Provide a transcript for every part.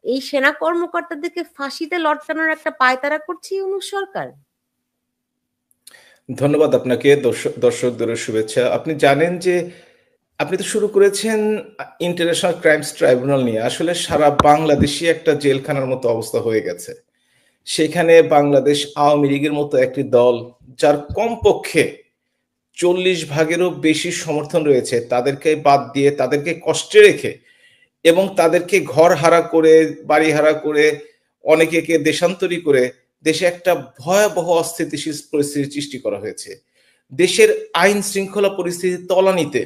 এই সেনা কর্মকর্তাদেরকে ফাঁসিতে লটকানোর একটা পায়তারা করছে ইউনূস সরকার? ধন্যবাদ আপনাকে। দর্শকদের শুভেচ্ছা। আপনি জানেন যে আপনি তো শুরু করেছেন ইন্টারন্যাশনাল ক্রাইমস ট্রাইব্যুনাল নিয়ে। আসলে সারা বাংলাদেশই একটা জেলখানার মতো অবস্থা হয়ে গেছে। সেখানে বাংলাদেশ আওয়ামী লীগের মতো একটি দল, যার কমপক্ষে 40 ভাগেরও বেশি সমর্থন রয়েছে, তাদেরকে বাদ দিয়ে, তাদেরকে কষ্টে রেখে এবং তাদেরকে ঘর হারা করে, বাড়ি হারা করে, অনেকে দেশান্তরী করে দেশে একটা ভয়াবহ অস্থিতিশীল পরিস্থিতি সৃষ্টি করা হয়েছে। দেশের আইন শৃঙ্খলা পরিস্থিতি তলানিতে,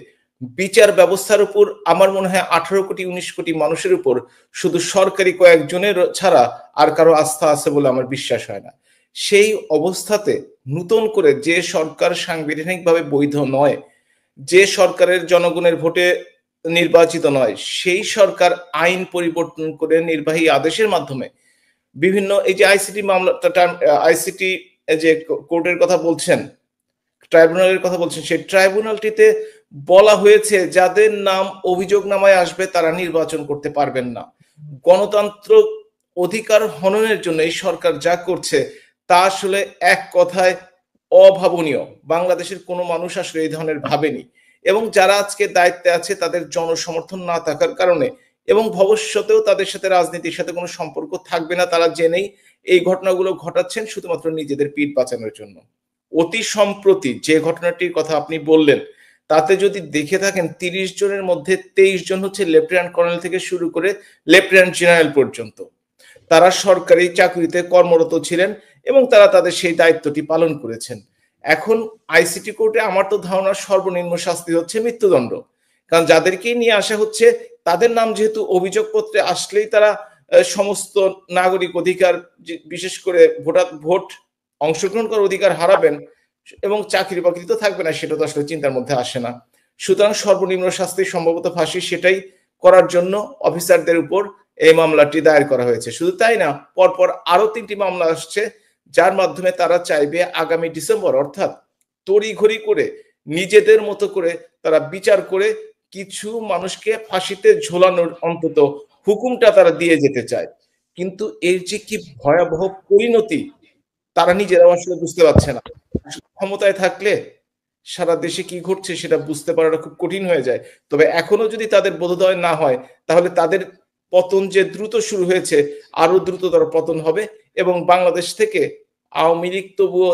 বিচার ব্যবস্থার উপর আমার মনে হয় 18 কোটি 19 কোটি মানুষের উপর শুধু সরকারি কয়েকজনের ছাড়া আর কারো আস্থা আছে বলে আমার বিশ্বাস হয় না। সেই অবস্থাতে নতুন করে যে সরকার সাংবিধানিকভাবে বৈধ নয়, যে সরকারের জনগণের ভোটে নির্বাচিত নয়, সেই সরকার আইন পরিবর্তন করে নির্বাহী আদেশের মাধ্যমে বিভিন্ন, এই যে আইসিটি মামলা, আইসিটি যে কোর্টের কথা বলছেন, ট্রাইব্যুনালের কথা বলছেন, সেই ট্রাইব্যুনালটিতে বলা হয়েছে যাদের নাম অভিযোগনামায় আসবে তারা নির্বাচন করতে পারবেন না। গণতন্ত্র অধিকার হননের জন্য এই সরকার যা করছে তা আসলে এক কথায় অভাবনীয়। বাংলাদেশের কোনো মানুষ আসলে এই ধরনের ভাবেনি, এবং যারা আজকে দায়িত্বে আছে তাদের জনসমর্থন না থাকার কারণে এবং ভবিষ্যতেও তাদের সাথে রাজনীতির সাথে কোনো সম্পর্ক থাকবে না, তারা জেনেই এই ঘটনাগুলো ঘটাচ্ছেন শুধুমাত্র নিজেদের পিঠ বাঁচানোর জন্য। অতি সম্প্রতি যে ঘটনাটির কথা আপনি বললেন, তাতে যদি দেখে থাকেন 30 জনের মধ্যে 23 জন হচ্ছে লেফটেন্যান্ট কর্নেল থেকে শুরু করে লেফটেন্যান্ট জেনারেল পর্যন্ত। তারা সরকারি চাকরিতে কর্মরত ছিলেন এবং তারা তাদের সেই দায়িত্বটি পালন করেছেন। এখন আইসিটি কোর্টে আমার তো ধারণা সর্বনিম্ন শাস্তি হচ্ছে মৃত্যুদণ্ড, কারণ যাদেরকে নিয়ে আসা হচ্ছে তাদের নাম যেহেতু অভিযোগপত্রে আসলেই তারা সমস্ত নাগরিক অধিকার, বিশেষ করে ভোট অংশগ্রহণ করার অধিকার হারাবেন এবং চাকরি বাকরি তো থাকবে না, সেটা তো আসলে চিন্তার মধ্যে আসে না। সুতরাং সর্বনিম্ন শাস্তি সম্ভবত ফাঁসি, সেটাই করার জন্য অফিসারদের উপর এই মামলাটি দায়ের করা হয়েছে। শুধু তাই না, পরপর আরো 3টি মামলা আসছে, যার মাধ্যমে তারা চাইবে আগামী ডিসেম্বর, অর্থাৎ তড়িঘড়ি করে নিজেদের মতো করে তারা বিচার করে কিছু মানুষকে ফাঁসিতে ঝোলানোর অন্তত হুকুমটা তারা দিয়ে যেতে চায়। কিন্তু এর যে কি ভয়াবহ পরিণতি তারা নিজেরাও আসলে বুঝতে পারছে না। ক্ষমতায় থাকলে সারা দেশে কি ঘটছে সেটা বুঝতে পারাটা খুব কঠিন হয়ে যায়। তবে এখনো যদি তাদের বোধোদয় না হয়, তাহলে তাদের পতন যে দ্রুত শুরু হয়েছে আরো দ্রুততর পতন হবে, এবং বাংলাদেশ থেকে আওয়ামী লীগ তবুও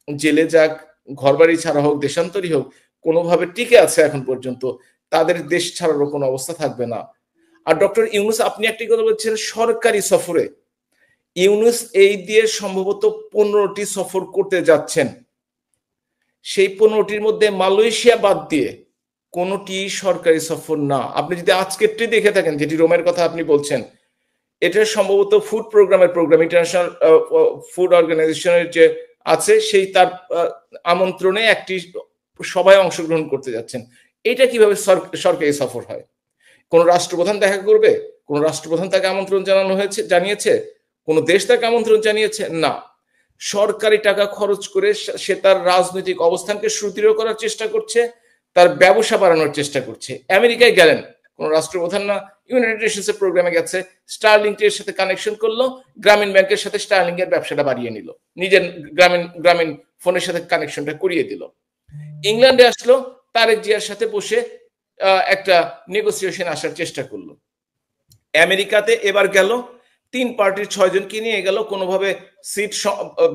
জেলে যাক, ঘরবাড়ি ছাড়া হোক, দেশান্তরী হোক, কোনোভাবে টিকে আছে এখন পর্যন্ত, তাদের দেশ ছাড়ারও কোনো অবস্থা থাকবে না। আর ডক্টর ইউনূস, আপনি একটি কথা বলছেন সরকারি সফরে, ইউনূস এই দিয়ে সম্ভবত 15টি সফর করতে যাচ্ছেন। সেই 15টির মধ্যে মালয়েশিয়া বাদ দিয়ে কোনোটি সরকারি সফর না। আপনি যদি আজকেরটি দেখে থাকেন, যেটি রোমের কথা আপনি বলছেন, এটা সম্ভবত ফুড প্রোগ্রামের প্রোগ্রাম, ইন্টারন্যাশনাল ফুড অর্গানাইজেশনের যে আছে, সেই তার আমন্ত্রণে একটি সভায় অংশগ্রহণ করতে যাচ্ছেন। এটা কিভাবে সরকারি সফর হয়? কোন রাষ্ট্রপ্রধান দেখা করবে? কোন রাষ্ট্রপ্রধান তাকে আমন্ত্রণ জানিয়েছে? কোন দেশ তাকে আমন্ত্রণ জানিয়েছে? না। সরকারি টাকা খরচ করে সে তার রাজনৈতিক অবস্থানকে সুদৃঢ় করার চেষ্টা করছে, তার ব্যবসা বাড়ানোর চেষ্টা করছে। আমেরিকায় গেলেন কোন রাষ্ট্রপ্রধান না, ইউনাইটেড নেশনসের প্রোগ্রামে গেছে, স্টারলিংক এর সাথে কানেকশন করলো, গ্রামীণ ব্যাংকের সাথে স্টারলিংক এর ব্যবসাটা বাড়িয়ে নিল, নিজের গ্রামীণ ফোনের সাথে কানেকশনটা করিয়ে দিল। ইংল্যান্ডে আসলো, তারেক জিয়ার সাথে বসে একটা নেগোসিয়েশন আসার চেষ্টা করলো। আমেরিকাতে এবার গেল 3 পার্টির 6 জনকে নিয়ে গেল, কোনোভাবে সিট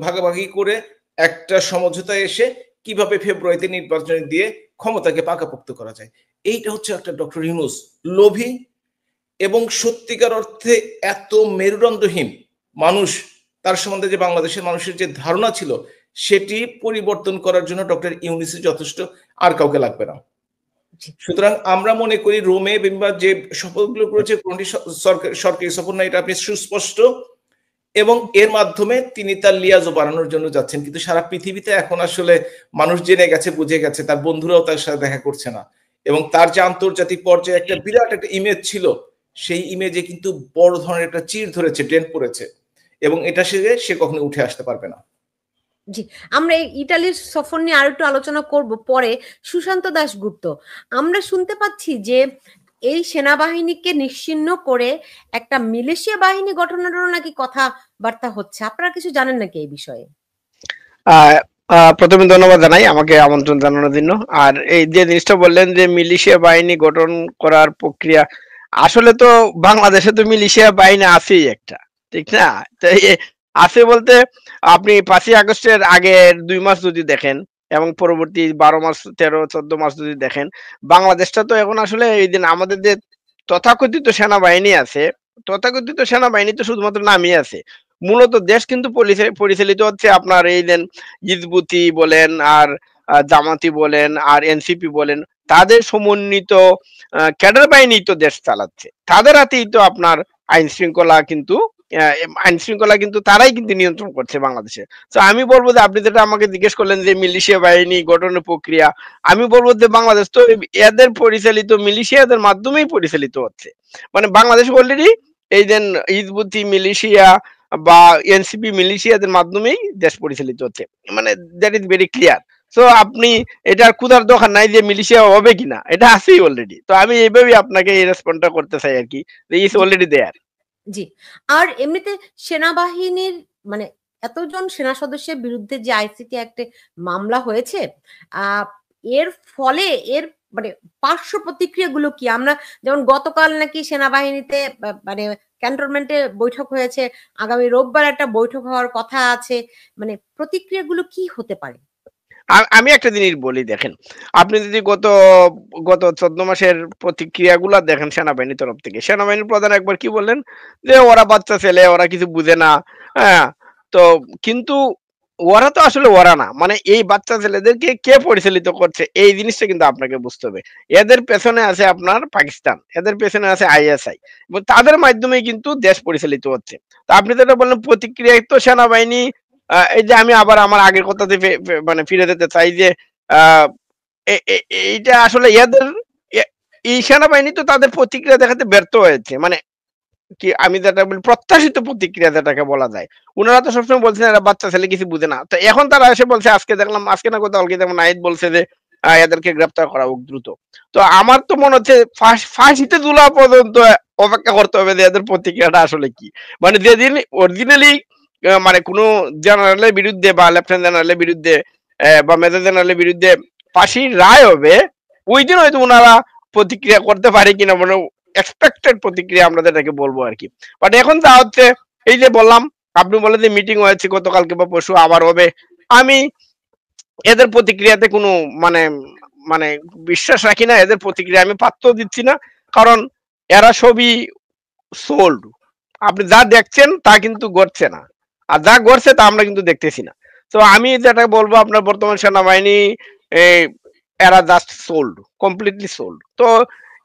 ভাগাভাগি করে একটা সমঝোতায় এসে কিভাবে ফেব্রুয়ারিতে নির্বাচন দিয়ে ক্ষমতাকে পাকাপোক্ত করা যায়। এইটা হচ্ছে একটা ডক্টর ইউনূস, লোভী এবং সত্যিকার অর্থে এত মেরুদণ্ডহীন মানুষ। তার সম্বন্ধে যে বাংলাদেশের মানুষের যে ধারণা ছিল সেটি পরিবর্তন করার জন্য ডক্টর ইউনূসই যথেষ্ট, আর কাউকে লাগবে না। সুতরাং আমরা মনে করি রোমে কিংবা যে সফরগুলো করেছে কোনটি সরকারি সফর না, এটা আপনি সুস্পষ্ট, এবং এর মাধ্যমে তিনি তার লিয়াজও বাড়ানোর জন্য যাচ্ছেন। কিন্তু সারা পৃথিবীতে এখন আসলে মানুষ জেনে গেছে, বুঝে গেছে, তার বন্ধুরাও তার সাথে দেখা করছে না, এবং তার যে আন্তর্জাতিক পর্যায়ে একটা বিরাট একটা ইমেজ ছিল, সেই ইমেজে কিন্তু বড় ধরনের একটা চির ধরেছে, ডেন্ট পড়েছে, এবং এটা সে কখনো উঠে আসতে পারবে না। জি, আমরা এই ইতালির সফর নিয়ে আরো একটু আলোচনা করব পরে। সুশান্ত দাশগুপ্ত, আমরা শুনতে পাচ্ছি যে এই সেনাবাহিনীকে নিশ্চিহ্ন করে একটা মিলিশিয়া বাহিনী গঠনেরও নাকি কথাবার্তা হচ্ছে। আপনারা কিছু জানেন নাকি এই বিষয়ে? আহ, প্রথমে ধন্যবাদ জানাই আমাকে আমন্ত্রণ জানানোর জন্য। আর এই যে জিনিসটা বললেন যে মিলিশিয়া বাহিনী গঠন করার প্রক্রিয়া, আসলে তো বাংলাদেশে তো মিলিশিয়া বাহিনী আছেই একটা, ঠিক না? তো আছে বলতে আপনি 5ই আগস্টের আগের 2 মাস যদি দেখেন এবং পরবর্তী 12 মাস 13 14 মাস যদি দেখেন, বাংলাদেশটা তো এখন আসলে এই দিন আমাদের যে তথাকথিত সেনাবাহিনী আছে, তথাকথিত সেনাবাহিনী তো শুধুমাত্র নামই আছে। মূলত দেশ কিন্তু পরিচালিত হচ্ছে আপনার এই দেন হিজবুতি বলেন আর জামাতি বলেন আর এনসিপি বলেন, তাদের সমন্বিত ক্যাডার বাহিনী তো দেশ চালাচ্ছে। তাদের হাতেই তো আপনার আইন শৃঙ্খলা কিন্তু আইন শৃঙ্খলা কিন্তু তারাই কিন্তু নিয়ন্ত্রণ করছে বাংলাদেশে। তো আমি বলবো যে আপনি যেটা আমাকে জিজ্ঞেস করলেন যে মিলিশিয়া বাহিনী গঠনের প্রক্রিয়া, আমি বলবো যে বাংলাদেশ তো এদের পরিচালিত মিলিশিয়াদের মাধ্যমেই পরিচালিত হচ্ছে। মানে বাংলাদেশ অলরেডি এই যে হিজবুতি মিলিশিয়া বা এনসিপি মিলিশিয়াদের মাধ্যমেই দেশ পরিচালিত হচ্ছে। মানে that is very clear. So আপনি এটার ক্ষুধার দরকার নাই যে মিলিশিয়া হবে কিনা, এটা আছেই অলরেডি। তো আমি এইভাবেই আপনাকে এই রেসপন্সটা করতে চাই আর কি, ইজ জি অলরেডি দেয়ার। জি। আর এমনিতে সেনাবাহিনীর মানে এতজন সেনা সদস্যের বিরুদ্ধে যে আইসিটি অ্যাক্টে মামলা হয়েছে, আহ, এর ফলে এর মানে পার্শ্ব প্রতিক্রিয়াগুলো কি? আমরা যেমন গতকাল নাকি সেনাবাহিনীতে মানে ক্যান্টনমেন্টে বৈঠক হয়েছে, আগামী রোববার একটা বৈঠক হওয়ার কথা আছে, মানে প্রতিক্রিয়াগুলো কি হতে পারে? আমি একটা জিনিস বলি, দেখেন আপনি যদি গত গত 14 মাসের প্রতিক্রিয়াগুলো দেখেন সেনাবাহিনীর তরফ থেকে, সেনাবাহিনীর প্রধান একবার কি বললেন যে ওরা বাচ্চা ছেলে, ওরা কিছু বুঝে না। হ্যাঁ, তো কিন্তু ওরা তো আসলে ওরা না, মানে এই বাচ্চা ছেলেদেরকে কে পরিচালিত করছে এই জিনিসটা কিন্তু আপনাকে বুঝতে হবে। এদের পেছনে আছে আপনার পাকিস্তান, এদের পেছনে আছে আইএসআই, এবং তাদের মাধ্যমেই কিন্তু দেশ পরিচালিত হচ্ছে। তো আপনি যেটা বললেন প্রতিক্রিয়া, তো সেনাবাহিনী এই যে আমি আবার আমার আগের কথাতে মানে ফিরে যেতে চাই যে আহ, এইটা আসলে এদের এই সেনাবাহিনী তো তাদের প্রতিক্রিয়া দেখাতে ব্যর্থ হয়েছে। মানে কি আমি যেটা বলি প্রত্যাশিত প্রতিক্রিয়া যেটাকে বলা যায়, উনারা তো সবসময় বলছেন এরা বাচ্চা ছেলে কিছু বুঝে না, তো এখন তারা এসে বলছে, আজকে দেখলাম, আজকে না কোথাও কালকে যেমন নাহিদ বলছে যে এদেরকে গ্রেপ্তার করা হোক দ্রুত। তো আমার তো মনে হচ্ছে ফাঁসিতে ঝুলা পর্যন্ত অপেক্ষা করতে হবে যে এদের প্রতিক্রিয়াটা আসলে কি। মানে যেদিন অরিজিনালি মানে কোনো জেনারেলের বিরুদ্ধে বা লেফটেন্যান্ট জেনারেলের বিরুদ্ধে বা মেজর জেনারেলের বিরুদ্ধে ফাঁসির রায় হবে, ওই দিন হয়তো ওনারা প্রতিক্রিয়া করতে পারে কিনা, মানে এক্সপেক্টেড প্রতিক্রিয়া আমরা যেটাকে বলবো আর কি। বাট এখন যা হচ্ছে, এই যে বললাম, আপনি বলে যে মিটিং হয়েছে গতকালকে বা পরশু আবার হবে, আমি এদের প্রতিক্রিয়াতে কোনো মানে মানে বিশ্বাস রাখি না, এদের প্রতিক্রিয়া আমি পাত্র দিচ্ছি না। কারণ এরা সবই সোল্ড। আপনি যা দেখছেন তা কিন্তু ঘটছে না, আর যা ঘটছে তা আমরা কিন্তু দেখতেছি না। তো আমি যেটা বলবো, আপনার বর্তমান সেনাবাহিনী এই, এরা জাস্ট সোল্ড, কমপ্লিটলি সোল্ড। তো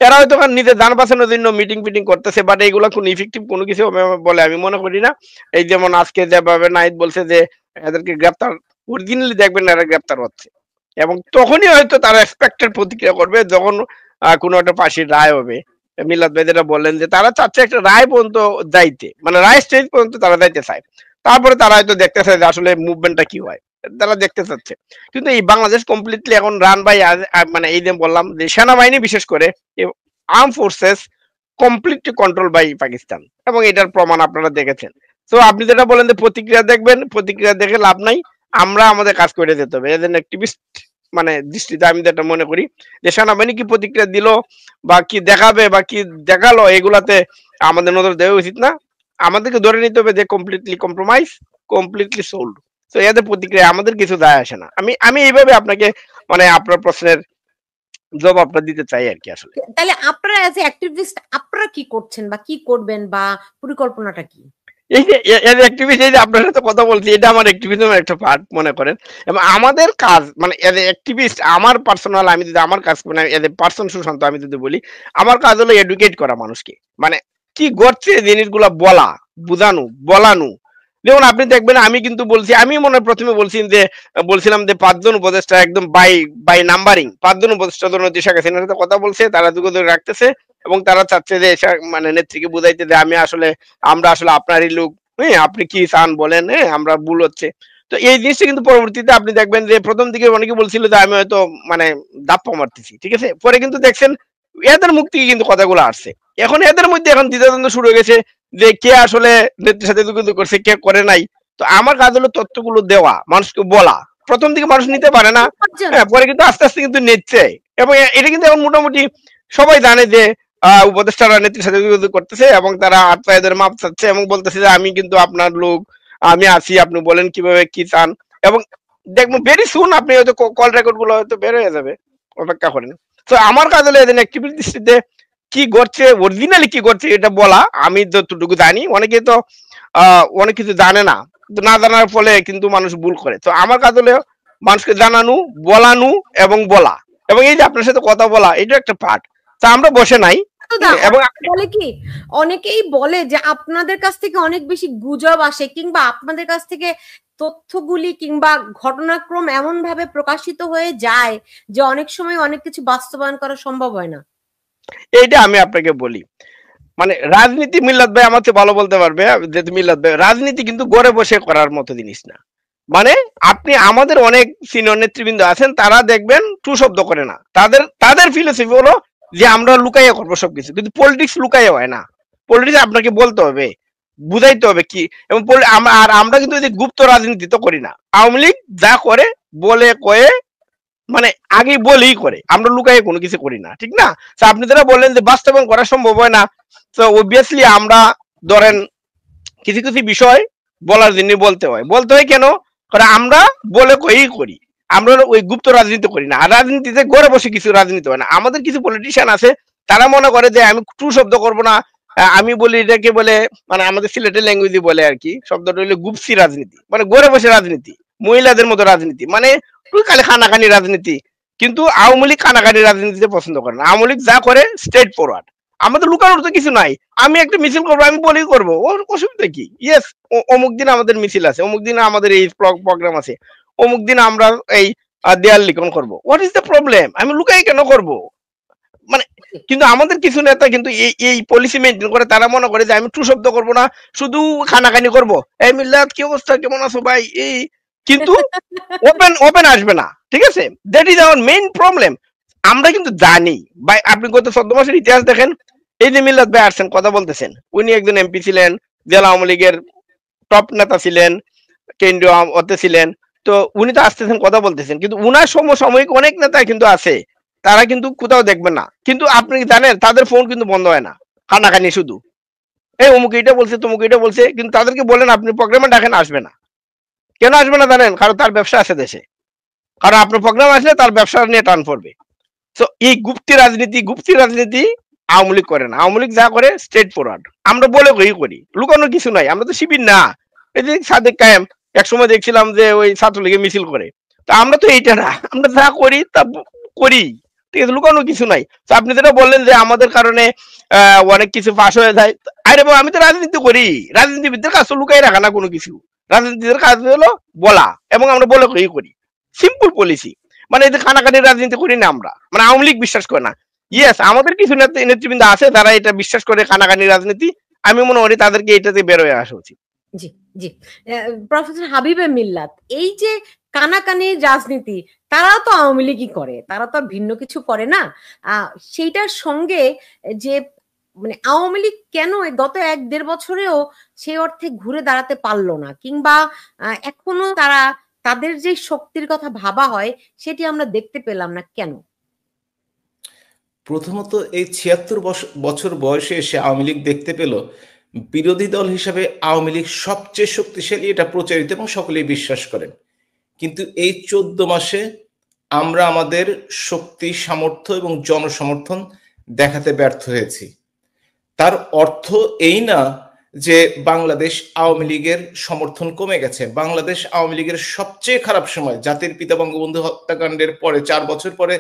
এরা হয়তো নিজের যান বাঁচানোর জন্য মিটিং ফিটিং করতেছে, বাট এইগুলো কোনো ইফেক্টিভ কোনো কিছু হবে বলে আমি মনে করি না। এই যেমন আজকে যেভাবে নাহিদ বলছে যে এদেরকে গ্রেপ্তার, অরিজিনালি দেখবেন এরা গ্রেপ্তার হচ্ছে, এবং তখনই হয়তো তারা এক্সপেক্টেড প্রতিক্রিয়া করবে যখন কোনো একটা ফাঁসির রায় হবে। মিলাদ ভাই যেটা বললেন যে তারা চাচ্ছে একটা রায় পর্যন্ত যাইতে, মানে রায় স্টেজ পর্যন্ত তারা যাইতে চায়, তারপরে তারা হয়তো দেখতে চায় যে আসলে মুভমেন্টটা কি হয়, তারা দেখতে চাচ্ছে। কিন্তু এই বাংলাদেশ কমপ্লিটলি এখন রান বাই, মানে এই যে বললাম যে সেনাবাহিনী বিশেষ করে arm forces completely control by Pakistan, এবং এটার প্রমাণ আপনারা দেখেছেন। তো আপনি যেটা বলেন যে প্রতিক্রিয়া দেখবেন, প্রতিক্রিয়া দেখে লাভ নাই, আমরা আমাদের কাজ করে যেতে হবে এজ এন অ্যাক্টিভিস্ট। মানে দৃষ্টিতে আমি যেটা মনে করি যে সেনাবাহিনী কি প্রতিক্রিয়া দিল বা কি দেখাবে বা কি দেখালো, এগুলাতে আমাদের নজর দেওয়া উচিত না। আমাদেরকে ধরে নিতে হবে যে কমপ্লিটলি কম্প্রোমাইজ, কমপ্লিটলি সোল্ড। তো এদের প্রতিক্রিয়া আমাদের কিছু যায় আসে না। আমি এইভাবে আপনাকে মানে আপনার প্রশ্নের জবাবটা দিতে চাই আর কি আসলে। তাহলে আপনারা অ্যাজ এ অ্যাক্টিভিস্ট আপনারা কি করছেন বা কি করবেন বা পরিকল্পনাটা কি? এই যে এর অ্যাক্টিভিস্ট, এই যে আপনার সাথে কথা বলছি, এটা আমার অ্যাক্টিভিজমের একটা পার্ট মনে করেন। এবং আমাদের কাজ মানে এজ এ অ্যাক্টিভিস্ট, আমার পার্সোনাল, আমি যদি আমার কাজ মানে এজ এ পার্সন সুশান্ত আমি যদি বলি, আমার কাজ হলো এডুকেট করা মানুষকে, মানে কি ঘটছে জিনিসগুলা বলা, বুঝানো, বলানো। যেমন আপনি দেখবেন আমি কিন্তু বলছি, আমি মনে হয় প্রথমে বলছিলাম যে 5 জন উপদেষ্টা একদম বাই বাই নাম্বারিং, 5 জন উপদেষ্টা ধরুন শেখ হাসিনার সাথে কথা বলছে, তারা যোগাযোগ রাখতেছে, এবং তারা চাচ্ছে যে মানে নেত্রীকে বুঝাইতে যে আমরা আসলে আপনারই লোক, হ্যাঁ আপনি কি চান বলেন, হ্যাঁ আমরা ভুল হচ্ছে। তো এই জিনিসটা কিন্তু পরবর্তীতে আপনি দেখবেন যে প্রথম দিকে অনেকে বলছিল যে আমি হয়তো মানে দাপ্পা মারতেছি, ঠিক আছে, পরে কিন্তু দেখছেন এদের মুখ থেকে কিন্তু কথাগুলো আসছে। এখন এদের মধ্যে এখন দ্বিধাদ্বন্দ্ব শুরু হয়ে গেছে যে কে আসলে নেত্রীর সাথে কিন্তু করছে, কে করে নাই। তো আমার কাজ হলো তথ্যগুলো দেওয়া, মানুষকে বলা। প্রথম দিকে মানুষ নিতে পারে না, হ্যাঁ, পরে কিন্তু আস্তে আস্তে কিন্তু নিচ্ছে। এবং এটা কিন্তু এখন মোটামুটি সবাই জানে যে উপদেষ্টারা নেত্রীর সাথে করতেছে এবং তারা হাত পায়ে ধরে মাপ চাচ্ছে এবং বলতেছে যে আমি কিন্তু আপনার লোক, আমি আছি, আপনি বলেন কিভাবে কি চান। এবং দেখবেন ভেরি সুন আপনি হয়তো কল রেকর্ড গুলো হয়তো বের হয়ে যাবে, অপেক্ষা করেন। তো আমার কাজ হলো এদের অ্যাক্টিভিটি দৃষ্টিতে কি করছে, অরিজিনালি কি করছে এটা বলা। আমি যতটুকু জানি, অনেকে তো অনেক কিছু জানে না, না জানার ফলে কিন্তু মানুষ ভুল করে। তো আমার কাজ হলো মানুষকে জানানো, বলানো এবং বলা, এবং এই যে আপনার সাথে কথা বলা, এটা একটা পার্ট। তা আমরা বসে নাই। এবং বলে কি, অনেকেই বলে যে আপনাদের কাছ থেকে অনেক বেশি গুজব আসে, কিংবা আপনাদের কাছ থেকে তথ্যগুলি কিংবা ঘটনাক্রম এমন ভাবে প্রকাশিত হয়ে যায় যে অনেক সময় অনেক কিছু বাস্তবায়ন করা সম্ভব হয় না। এইটা আমি আপনাকে বলি, মানে রাজনীতি, মিল্লাত ভাই আমার চেয়ে ভালো বলতে পারবে, যেহেতু মিল্লাত ভাই, রাজনীতি কিন্তু ঘরে বসে করার মতো জিনিস না। মানে আপনি আমাদের অনেক সিনিয়র নেতৃবৃন্দ আছেন, তারা দেখবেন টু শব্দ করে না, তাদের ফিলোসফি হলো যে আমরা লুকাইয়া করবো সবকিছু। কিন্তু পলিটিক্স লুকাইয়া হয় না, পলিটিক্স আপনাকে বলতে হবে, বুঝাইতে হবে কি। এবং আর আমরা কিন্তু গুপ্ত রাজনীতি তো করি না। আওয়ামী লীগ যা করে বলে কয়ে, মানে আগে বলেই করে, আমরা লুকাইয়ে কোনো কিছু করি না, ঠিক না? তো আপনি যারা বললেন যে বাস্তবায়ন করা সম্ভব হয় না, তো অবভিয়াসলি আমরা ধরেন কিছু কিছু বিষয় বলার জন্য বলতে হয় কেন? কারণ আমরা বলে কয়েই করি, আমরা ওই গুপ্ত রাজনীতি করি না। আর রাজনীতিতে ঘরে বসে কিছু রাজনীতি হয় না। আমাদের কিছু পলিটিশিয়ান আছে, তারা মনে করে যে আমি টু শব্দ করবো না, আমি বলি এটাকে বলে, মানে আমাদের সিলেটের ল্যাঙ্গুয়েজে বলে আর কি, শব্দটা হইলে গুপসি রাজনীতি, মানে ঘরে বসে রাজনীতি, মহিলাদের মতো রাজনীতি, মানে তুই খালি খানাখানি রাজনীতি। কিন্তু আওয়ামী লীগ খানাখানি রাজনীতিতে পছন্দ করে না। আওয়ামী লীগ যা করে স্ট্রেট ফরওয়ার্ড, আমাদের লুকানোর তো কিছু নাই। আমি একটা মিছিল করবো, আমি বলেই করবো, ওর অসুবিধা কি? ইয়েস, অমুক দিন আমাদের মিছিল আছে, অমুক দিন আমাদের এই প্রোগ্রাম আছে, অমুক দিন আমরা এই দেয়াল লিখন করবো। What is the problem? আমি লুকাই কেন করবো? মানে কিন্তু আমাদের কিছু নেতা কিন্তু এই পলিসি মেনটেন করে। তারা মনে করে যে আমি টু শব্দ করবো না, শুধু খানাখানি করবো, এই মিল্লাত কি অবস্থা, কেমন আছো ভাই, এই, কিন্তু ওপেন আসবে না, ঠিক আছে? That is our main problem. আমরা কিন্তু জানি ভাই, আপনি গত 14 মাসের ইতিহাস দেখেন, এই যে মিল্লাত ভাই আসছেন কথা বলতেছেন, উনি একজন এমপি ছিলেন, জেলা আওয়ামী লীগের টপ নেতা ছিলেন, কেন্দ্রীয় অতে ছিলেন। তো উনি তো আসতেছেন কথা বলতেছেন, কিন্তু উনার সমসাময়িক অনেক নেতা কিন্তু আছে, তারা কিন্তু কোথাও দেখবেন না। কিন্তু আপনি জানেন তাদের ফোন কিন্তু বন্ধ হয় না, খানাখানি শুধু এই অমুক এটা বলছে, তমুক এটা বলছে। কিন্তু তাদেরকে বলেন আপনি প্রোগ্রামে ডাকেন, আসবে না। কেন আসবে না জানেন? কারণ তার ব্যবসা আছে দেশে, কারণ আপনার প্রোগ্রাম আসলে তার ব্যবসা নিয়ে টান পড়বে। তো এই গুপ্তি রাজনীতি আওয়ামী লীগ করে না। আওয়ামী লীগ যা করে স্ট্রেট ফরওয়ার্ড, আমরা বলে করি, লুকানোর কিছু নাই। আমরা তো শিবির না। এই যে সাদেক কায়েম একসময় দেখছিলাম যে ওই ছাত্রলীগে মিছিল করে, তো আমরা তো এইটা না, আমরা যা করি তা করি, ঠিক আছে? লুকানোর কিছু নাই। তো আপনি যেটা বললেন যে আমাদের কারণে অনেক কিছু ফাঁস হয়ে যায়, আরে বাবা আমি তো রাজনীতি করি, রাজনীতিবিদদের কাজ তো লুকাই রাখা না কোনো কিছু। রাজনীতির কাজ হলো বলা, এবং আমরা বলে করি, সিম্পল পলিসি। মানে এই যে খানাখানির রাজনীতি করি না আমরা, মানে আওয়ামী লীগ বিশ্বাস করে না। ইয়েস, আমাদের কিছু নেতৃবৃন্দ আছে যারা এটা বিশ্বাস করে, খানাখানির রাজনীতি। আমি মনে করি তাদেরকে এটাতে বের হয়ে আসা উচিত। জি জি, প্রফেসর হাবিবে মিল্লাত, এই যে কানাকানির রাজনীতি, তারাও তো আওয়ামী লীগই করে, তারা তো ভিন্ন কিছু করে না। সেইটার সঙ্গে যে মানে আওয়ামী লীগ কেন গত 1-1.5 বছরেও সেই অর্থে ঘুরে দাঁড়াতে পারলো না, কিংবা এখনো তারা তাদের যে শক্তির কথা ভাবা হয় সেটি আমরা দেখতে পেলাম না কেন? প্রথমত এই ৭৬ বছর বয়সে এসে আওয়ামী লীগ দেখতে পেল বিরোধী দল হিসাবে আওয়ামী লীগ সবচেয়ে শক্তিশালী, এটা প্রচারিত এবং সকলেই বিশ্বাস করেন। কিন্তু এই 14 মাসে আমরা আমাদের শক্তি, সামর্থ্য এবং জনসমর্থন দেখাতে ব্যর্থ হয়েছি। তার অর্থ এই না যে বাংলাদেশ আওয়ামী লীগের সমর্থন কমে গেছে। বাংলাদেশ আওয়ামী লীগের সবচেয়ে খারাপ সময়, জাতির পিতা বঙ্গবন্ধু হত্যাকাণ্ডের পরে 4 বছর পরে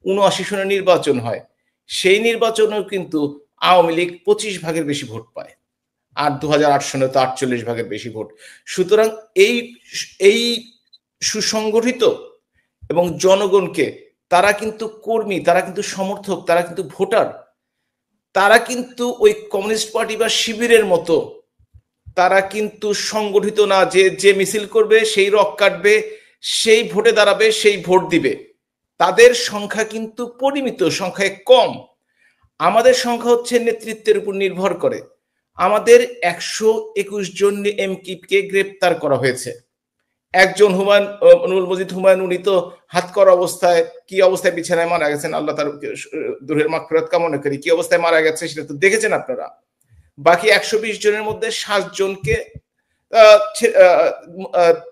৭৯ সনে নির্বাচন হয়। সেই নির্বাচনেও কিন্তু আওয়ামী লীগ 25 ভাগের বেশি ভোট পায়, আর 2008 সনে তো 48 ভাগের বেশি ভোট। সুতরাং এই সুসংগঠিত এবং জনগণকে, তারা কিন্তু কর্মী, তারা কিন্তু সমর্থক, তারা কিন্তু ভোটার, তারা কিন্তু ওই কমিউনিস্ট পার্টি বা শিবিরের মতো তারা কিন্তু সংগঠিত না, যে মিছিল করবে, সেই রক কাটবে, সেই ভোটে দাঁড়াবে, সেই ভোট দিবে। তাদের সংখ্যা কিন্তু পরিমিত, সংখ্যায় কম। আমাদের সংখ্যা হচ্ছে নেতৃত্বের উপর নির্ভর করে। আমাদের 121 জন এমপিকে গ্রেপ্তার করা হয়েছে। একজন নুরুল মজিদ হুমায়ুন, উনি তো হাতকড়া অবস্থায়, কি অবস্থায় বিছানায় মারা গেছেন, আল্লাহ তার রুহের মাগফিরাত কামনা করি, কি অবস্থায় মারা গেছে সেটা তো দেখেছেন আপনারা। বাকি 120 জনের মধ্যে 7 জনকে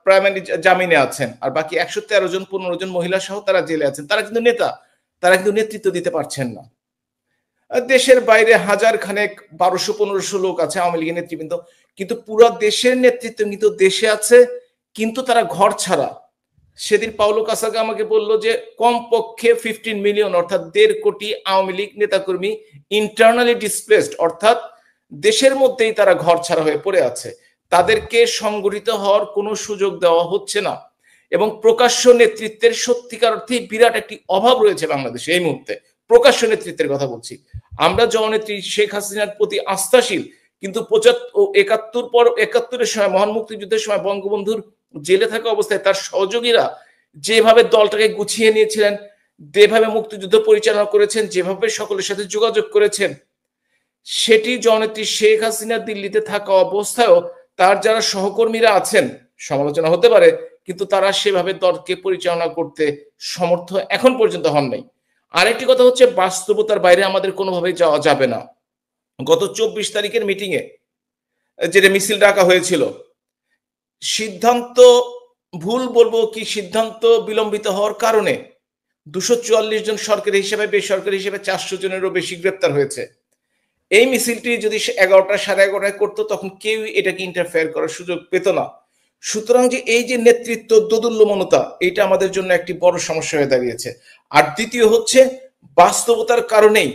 প্রাইমারি জামিনে আছেন, আর বাকি 113 জন, 15 জন মহিলা সহ তারা জেলে আছেন। তারা কিন্তু নেতা, তারা কিন্তু নেতৃত্ব দিতে পারছেন না। দেশের বাইরে হাজার খানেক 1200-1500 লোক আছে আওয়ামী লীগের নেতৃবৃন্দ, কিন্তু পুরো দেশের নেতৃত্ব কিন্তু দেশে আছে, কিন্তু তারা ঘর ছাড়া। সেদিন পাওলো কাসাগা আমাকে বলল যে কমপক্ষে 15 মিলিয়ন অর্থাৎ 1.5 কোটি আওয়ামী লীগ নেতাকর্মী ইন্টারনালি ডিসপ্লেসড, অর্থাৎ দেশের মধ্যেই তারা ঘর ছাড়া হয়ে পড়ে আছে। তাদেরকে সংগঠিত হওয়ার কোনো সুযোগ দেওয়া হচ্ছে না, এবং প্রকাশ্য নেতৃত্বের সত্যিকার অর্থে বিরাট একটি অভাব রয়েছে বাংলাদেশে এই মুহূর্তে। প্রকাশ্য নেতৃত্বের কথা বলছি। আমরা জননেত্রী শেখ হাসিনার প্রতি আস্থাশীল, কিন্তু 71-এর সময়, মহান মুক্তিযুদ্ধের সময় বঙ্গবন্ধুর জেলে থাকা অবস্থায় তার সহযোগীরা যেভাবে দলটাকে গুছিয়ে নিয়েছিলেন, যেভাবে মুক্তিযুদ্ধ পরিচালনা করেছেন, যেভাবে সকলের সাথে যোগাযোগ করেছেন, সেটি জননেত্রী শেখ হাসিনা দিল্লিতে থাকা অবস্থায়ও তার যারা সহকর্মীরা আছেন, সমালোচনা হতে পারে, কিন্তু তারা সেভাবে দলকে পরিচালনা করতে সমর্থ এখন পর্যন্ত হন নাই। আরেকটি কথা হচ্ছে, বাস্তবতার বাইরে আমাদের কোনোভাবেই যাওয়া যাবে না। গত 24 তারিখের মিটিংয়ে যেটা মিছিল ডাকা হয়েছিল, সিদ্ধান্ত ভুল বলবো কি, সিদ্ধান্ত বিলম্বিত হওয়ার কারণে 244 জন সরকারি হিসেবে, বেসরকারি হিসেবে 400 জনেরও বেশি গ্রেপ্তার হয়েছে। এই মিছিলটি যদি 11টা, 11:30 করতো, তখন কেউ এটাকে ইন্টারফেয়ার করার সুযোগ পেত না। সুতরাং যে এই যে নেতৃত্ব দোদুল্যমনতা, এটা আমাদের জন্য একটি বড় সমস্যা হয়ে দাঁড়িয়েছে। আর দ্বিতীয় হচ্ছে, বাস্তবতার কারণেই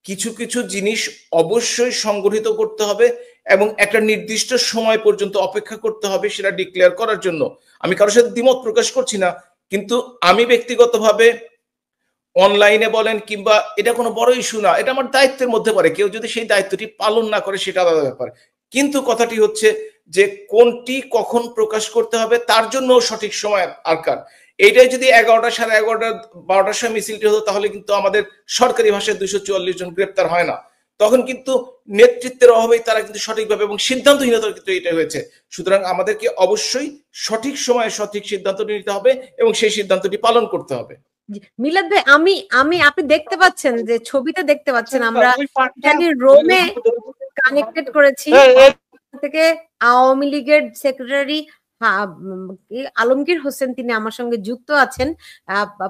কিছু কিছু জিনিস অবশ্যই সংগঠিত করতে হবে এবং একটা নির্দিষ্ট সময় পর্যন্ত অপেক্ষা করতে হবে সেটা ডিক্লেয়ার করার জন্য। আমি কারোর সাথে দ্বিমত প্রকাশ করছি না, কিন্তু আমি ব্যক্তিগতভাবে অনলাইনে বলেন কিংবা, এটা কোনো বড় ইস্যু না, এটা আমার দায়িত্বের মধ্যে পড়ে। কেউ যদি সেই দায়িত্বটি পালন না করে সেটা আলাদা ব্যাপার, কিন্তু কথাটি হচ্ছে যে কোনটি কখন প্রকাশ করতে হবে তার জন্য সঠিক সময় আরকার। এইটাই যদি 11টা, 11:30, 12টার সময় মিছিলটি হতো, তাহলে কিন্তু আমাদের সরকারি ভাষায় 244 জন গ্রেপ্তার হয় না। তখন কিন্তু নেতৃত্বের অভাবেই তারা কিন্তু সঠিকভাবে এবং সিদ্ধান্তহীনতার ক্ষেত্রে এটা হয়েছে। সুতরাং আমাদেরকে অবশ্যই সঠিক সময়ে সঠিক সিদ্ধান্ত নিতে হবে এবং সেই সিদ্ধান্তটি পালন করতে হবে। মিলাদ ভাই, আমি আপনি দেখতে পাচ্ছেন যে ছবিতে দেখতে পাচ্ছেন, আমরা রোমে কানেক্টেড করেছি থেকে আওয়ামী লীগের সেক্রেটারি আলমগীর হোসেন, তিনি আমার সঙ্গে যুক্ত আছেন।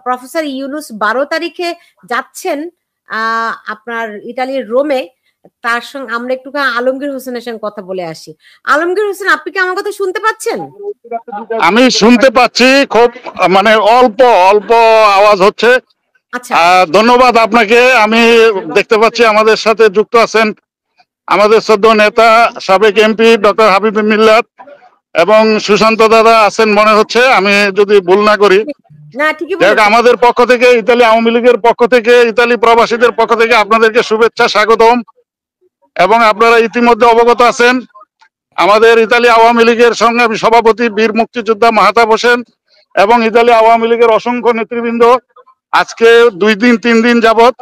প্রফেসর ইউনুস 12 তারিখে যাচ্ছেন আপনার ইতালির রোমে। তার সঙ্গে আমরা একটু আলমগীর হোসেনের সঙ্গে কথা বলে আসি। আলমগীর হোসেন, আপনি কি আমার কথা শুনতে পাচ্ছেন? আমি শুনতে পাচ্ছি, খুব মানে অল্প অল্প আওয়াজ হচ্ছে। আচ্ছা, ধন্যবাদ আপনাকে। আমি দেখতে পাচ্ছি আমাদের সাথে যুক্ত আছেন আমাদের শ্রদ্ধেয় নেতা, সাবেক এমপি ডক্টর হাবিব মিল্লাত এবং সুশান্ত দাদা আছেন মনে হচ্ছে, আমি যদি ভুল না করি। না, ঠিকই বলেছেন। আমাদের পক্ষ থেকে, ইতালি আওয়ামী লীগের পক্ষ থেকে, ইতালি প্রবাসীদের পক্ষ থেকে আপনাদেরকে শুভেচ্ছা, স্বাগতম। এবং আপনারা ইতিমধ্যে অবগত আছেন, আমাদের ইতালি আওয়ামী লীগের সংগ্রামী সভাপতি বীর মুক্তিযোদ্ধা মাহাতাব হোসেন এবং ইতালি আওয়ামী লীগের অসংখ্য নেতৃবৃন্দ আজকে 2 দিন 3 দিন যাবত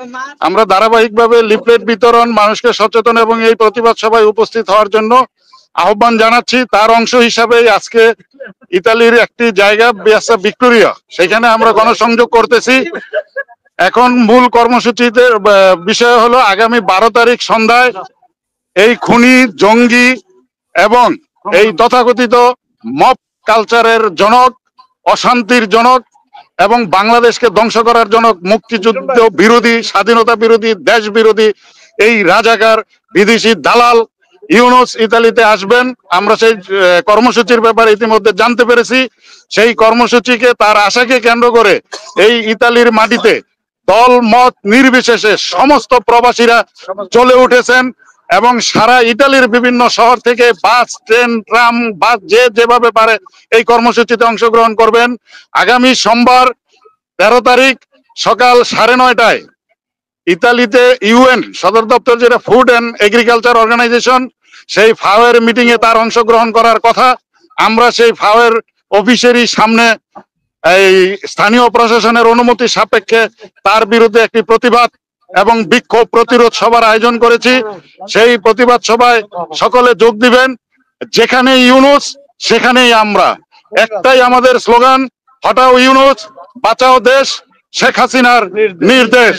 আমরা ধারাবাহিকভাবে লিফলেট বিতরণ, মানুষকে সচেতন এবং এই প্রতিবাদ সভায় উপস্থিত হওয়ার জন্য আহ্বান জানাচ্ছি। তার অংশ হিসাবে আজকে ইতালির একটি জায়গা পিয়াজা ভিক্টোরিয়া, সেখানে আমরা গণসংযোগ করতেছি। এখন মূল কর্মসূচিতে বিষয় হলো আগামী 12 তারিখ সন্ধ্যায় এই খুনি, জঙ্গি এবং এই তথাকথিত মব কালচারের জনক, অশান্তির জনক এবং বাংলাদেশকে ধ্বংস করার জনক, মুক্তিযুদ্ধ বিরোধী, স্বাধীনতা বিরোধী, দেশ বিরোধী এই রাজাকার বিদেশি দালাল ইউনুস ইতালিতে আসবেন। আমরা সেই কর্মসূচির ব্যাপারে ইতিমধ্যে জানতে পেরেছি। সেই কর্মসূচিকে, তার আশাকে কেন্দ্র করে এই ইতালির মাটিতে দল মত নির্বিশেষে সমস্ত প্রবাসীরা চলে উঠেছেন এবং সারা ইতালির বিভিন্ন শহর থেকে বাস, ট্রেন, ট্রাম, বাস যে যেভাবে পারে এই কর্মসূচিতে অংশগ্রহণ করবেন। আগামী সোমবার 13 তারিখ সকাল 9:30টায় ইতালিতে ইউএন সদর দপ্তর, যেটা ফুড অ্যান্ড এগ্রিকালচার অর্গানাইজেশন, সেই ফাওয়ের মিটিং এ তার অংশগ্রহণ করার কথা। আমরা সেই ফাওয়ের অফিসেরই সামনে এই স্থানীয় প্রশাসনের অনুমতি সাপেক্ষে তার বিরুদ্ধে একটি প্রতিবাদ এবং বিক্ষোভ প্রতিরোধ সভার আয়োজন করেছি। সেই প্রতিবাদ সভায় সকলে যোগ দিবেন। যেখানে ইউনূস সেখানেই আমরা। একটাই আমাদের স্লোগান, হটাও ইউনূস, বাঁচাও দেশ, শেখ হাসিনার নির্দেশ।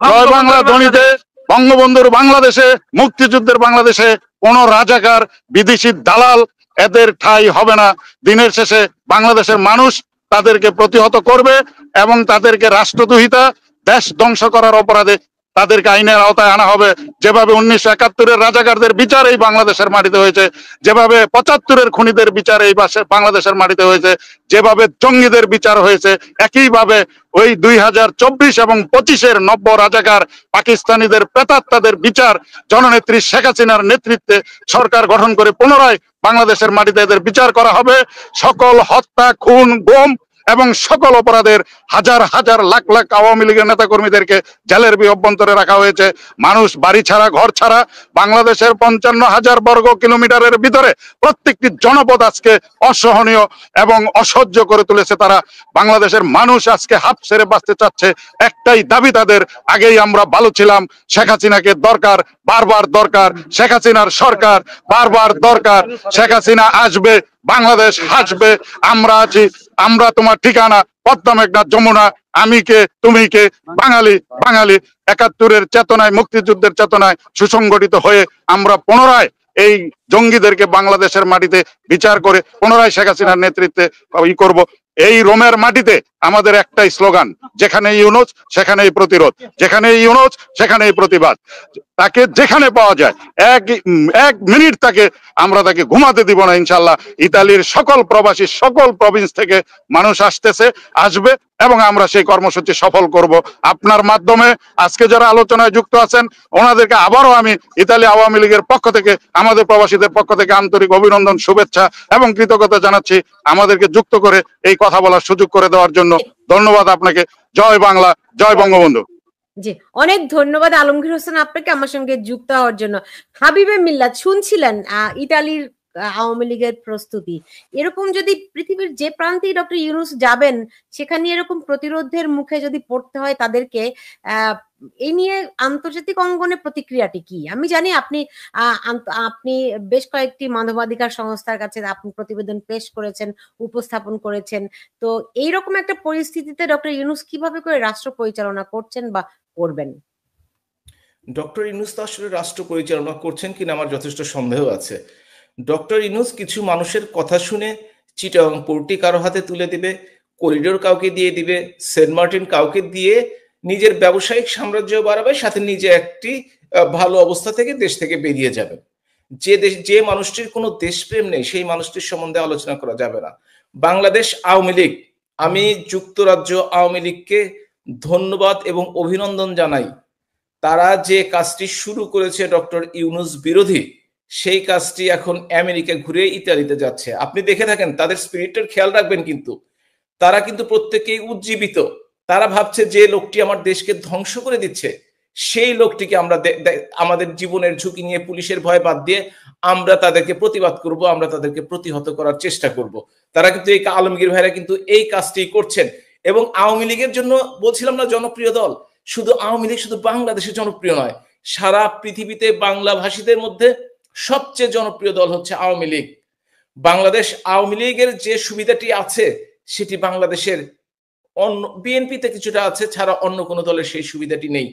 জয় বাংলা ধ্বনিতে বঙ্গবন্ধুর বাংলাদেশে, মুক্তিযুদ্ধের বাংলাদেশে কোন রাজাকার, বিদেশি দালাল এদের ঠাঁই হবে না। দিনের শেষে বাংলাদেশের মানুষ তাদেরকে প্রতিহত করবে এবং তাদেরকে রাষ্ট্রদ্রোহিতা, দেশ ধ্বংস করার অপরাধে তাদেরকে আইনের আওতায় আনা হবে। যেভাবে 1971-এর রাজাকারদের বিচার এই বাংলাদেশের মাটিতে হয়েছে, যেভাবে 75-এর খুনিদের বিচার এই বাংলাদেশের মাটিতে হয়েছে, যেভাবে জঙ্গিদের বিচার হয়েছে, একইভাবে ওই 2024 এবং 25-এর নব্য রাজাকার পাকিস্তানিদের প্রেতাত্মাদের বিচার জননেত্রী শেখ হাসিনার নেতৃত্বে সরকার গঠন করে পুনরায় বাংলাদেশের মাটিতে এদের বিচার করা হবে। সকল হত্যা, খুন, গুম এবং সকল অপরাধের হাজার হাজার লাখ লাখ আওয়ামী লীগের নেতা কর্মীদেরকে জেলের অভ্যন্তরে রাখা হয়েছে। মানুষ বাড়ি ছাড়া, ঘর ছাড়া। বাংলাদেশের 55,000 বর্গ কিলোমিটারের ভিতরে প্রত্যেকটি জনপদ আজকে অসহনীয় এবং অসহ্য করে তুলেছে তারা। বাংলাদেশের মানুষ আজকে হাফ ছেড়ে বাঁচতে চাচ্ছে। একটাই দাবি তাদের, আগেই আমরা ভালো ছিলাম, শেখ হাসিনাকে দরকার, বারবার দরকার, শেখ হাসিনার সরকার বারবার দরকার, শেখ হাসিনা আসবে, বাংলাদেশ হাসবে, আমরা আছি, আমরা তোমার ঠিকানা, পদ্মা মেঘনা যমুনা, আমি কে তুমি কে, বাঙালি বাঙালি। 71-এর চেতনায়, মুক্তিযুদ্ধের চেতনায় সুসংগঠিত হয়ে আমরা পুনরায় এই জঙ্গিদেরকে বাংলাদেশের মাটিতে বিচার করে পুনরায় শেখ হাসিনার নেতৃত্বে করব। এই রোমের মাটিতে আমাদের একটাই স্লোগান, যেখানে ইউনূস সেখানেই প্রতিরোধ, যেখানে ইউনূস সেখানেই প্রতিবাদ। তাকে যেখানে পাওয়া যায় এক মিনিট আমরা তাকে ঘুমাতে দিব না ইনশাল্লাহ। ইতালির সকল প্রবাসী, সকল প্রভিন্স থেকে মানুষ আসবে এবং আমরা সেই কর্মসূচি সফল করব আপনার মাধ্যমে। আজকে যারা আলোচনায় যুক্ত আছেন ওনাদেরকে আবারও আমি ইতালি আওয়ামী লীগের পক্ষ থেকে, আমাদের প্রবাসীদের পক্ষ থেকে আন্তরিক অভিনন্দন, শুভেচ্ছা এবং কৃতজ্ঞতা জানাচ্ছি আমাদেরকে যুক্ত করে এই কথা বলার সুযোগ করে দেওয়ার জন্য। ধন্যবাদ আপনাকে। জয় বাংলা, জয় বঙ্গবন্ধু। জি, অনেক ধন্যবাদ আলমগীর হোসেন আপনাকে আমার সঙ্গে যুক্ত হওয়ার জন্য। হাবিবে মিল্লাত, শুনছিলেন ইতালির আওয়ামী লীগের প্রস্তুতি। এরকম যদি পৃথিবীর যে প্রান্তেই ডক্টর ইউনূস যাবেন সেখানে এরকম প্রতিরোধের মুখে যদি পড়তে হয় তাদেরকে, এই নিয়ে আন্তর্জাতিক অঙ্গনে প্রতিক্রিয়াটি কি? আমি জানি আপনি আপনি বেশ কয়েকটি মানবাধিকার সংস্থার কাছে আপনি প্রতিবেদন পেশ করেছেন, উপস্থাপন করেছেন। তো এইরকম একটা পরিস্থিতিতে ডক্টর ইউনূস কিভাবে করে রাষ্ট্র পরিচালনা করছেন বা করবেন? ডক্টর ইউনূস তো আসলে রাষ্ট্র পরিচালনা করছেন কিনা আমার যথেষ্ট সন্দেহ আছে। ডক্টর ইউনূস কিছু মানুষের কথা শুনে চিটাগং পোর্টটি কারো হাতে তুলে দিবে, করিডোর কাউকে দিয়ে দিবে, সেন্ট মার্টিন কাউকে দিয়ে নিজের ব্যবসায়িক সাম্রাজ্য বাড়াবে, সাথে নিজে একটি ভালো অবস্থা থেকে দেশ থেকে বেরিয়ে যাবে। যে মানুষটির কোনো দেশপ্রেম নেই সেই মানুষটির সম্বন্ধে আলোচনা করা যাবে না। বাংলাদেশ আওয়ামী লীগ, আমি যুক্তরাজ্য আওয়ামী লীগকে ধন্যবাদ এবং অভিনন্দন জানাই। তারা যে কাজটি শুরু করেছে ডক্টর ইউনূস বিরোধী, সেই কাজটি এখন আমেরিকা ঘুরে ইতালিতে যাচ্ছে। আপনি দেখে থাকেন, তাদের স্পিরিটের খেয়াল রাখবেন। কিন্তু তারা কিন্তু প্রত্যেকেই উজ্জীবিত। তারা ভাবছে যে লোকটি আমার দেশকে ধ্বংস করে দিচ্ছে সেই লোকটিকে আমরা আমাদের জীবনের ঝুঁকি নিয়ে পুলিশের ভয় বাদ দিয়ে আমরা তাদেরকে প্রতিবাদ করব, আমরা তাদেরকে প্রতিহত করার চেষ্টা করব। তারা কিন্তু এই আলমগীর ভাইরা কিন্তু এই কাজটি করছেন। এবং আওয়ামী লীগের জন্য বলছিলাম না জনপ্রিয় দল, শুধু আওয়ামী লীগ শুধু বাংলাদেশে জনপ্রিয় নয়, সারা পৃথিবীতে বাংলা ভাষীদের মধ্যে সবচেয়ে জনপ্রিয় দল হচ্ছে আওয়ামী লীগ। বাংলাদেশ আওয়ামী লীগের যে সুবিধাটি আছে সেটি বাংলাদেশের অন্য বিএনপিতে কিছুটা আছে, ছাড়া অন্য কোনো দলের সেই সুবিধাটি নেই।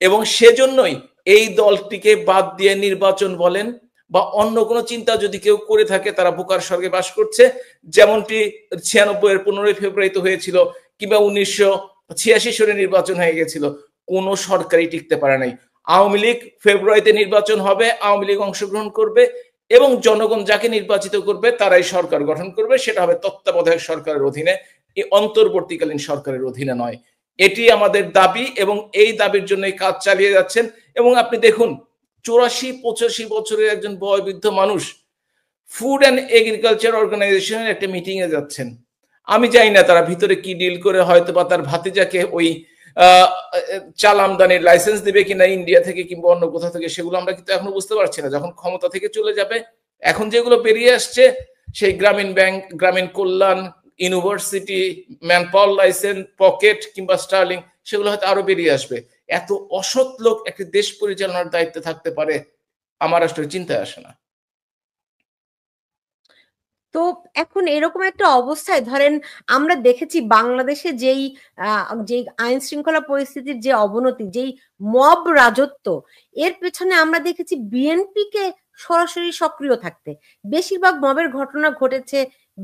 এবং সেজন্যই এই দলটিকে বাদ দিয়ে নির্বাচন বলেন বা অন্য কোনো চিন্তা যদি কেউ করে থাকে তারা বোকার স্বর্গে বাস করছে। যেমনটি 96-এর 15 ফেব্রুয়ারিতে হয়েছিল, কিংবা 1986 সালে নির্বাচন হয়ে গেছিল, কোনো সরকারই টিকতে পারে নাই। আওয়ামী লীগ ফেব্রুয়ারিতে নির্বাচন হবে, আওয়ামী লীগ অংশগ্রহণ করবে এবং জনগণ যাকে নির্বাচিত করবে তারাই সরকার গঠন করবে। সেটা হবে তত্ত্বাবধায়ক সরকারের অধীনে, এই অন্তর্বর্তীকালীন সরকারের অধীনে নয়। এটি আমাদের দাবি এবং এই দাবির জন্য কাজ চালিয়ে যাচ্ছেন। এবং আপনি দেখুন, 84-85 বছরের একজন বয়োবৃদ্ধ মানুষ ফুড অ্যান্ড এগ্রিকালচার অর্গানাইজেশনের একটা মিটিং এ যাচ্ছেন। আমি জানি না তারা ভিতরে কি ডিল করে, হয়তো বা তার ভাতিজাকে ওই চাল আমদানির লাইসেন্স দিবে কিনা ইন্ডিয়া থেকে কিংবা অন্য কোথাও থেকে, সেগুলো আমরা কিন্তু এখনো বুঝতে পারছি না। যখন ক্ষমতা থেকে চলে যাবে, এখন যেগুলো বেরিয়ে আসছে সেই Grameen bank, Grameen Kalyan, university, man power licence, pocket কিংবা স্টার্লিং, সেগুলো হয়তো আরো বেরিয়ে আসবে। এত অসৎ লোক একটি দেশ পরিচালনার দায়িত্বে থাকতে পারে আমার আসলে চিন্তায় আসে না। তো এখন এরকম একটা অবস্থায় ধরেন আমরা দেখেছি বাংলাদেশে যেই আইন শৃঙ্খলা পরিস্থিতির যে অবনতি, যেই মব রাজত্ব, এর পেছনে আমরা দেখেছি বিএনপিকে সরাসরি সক্রিয় থাকতে। বেশিরভাগ মবের ঘটনা ঘটেছে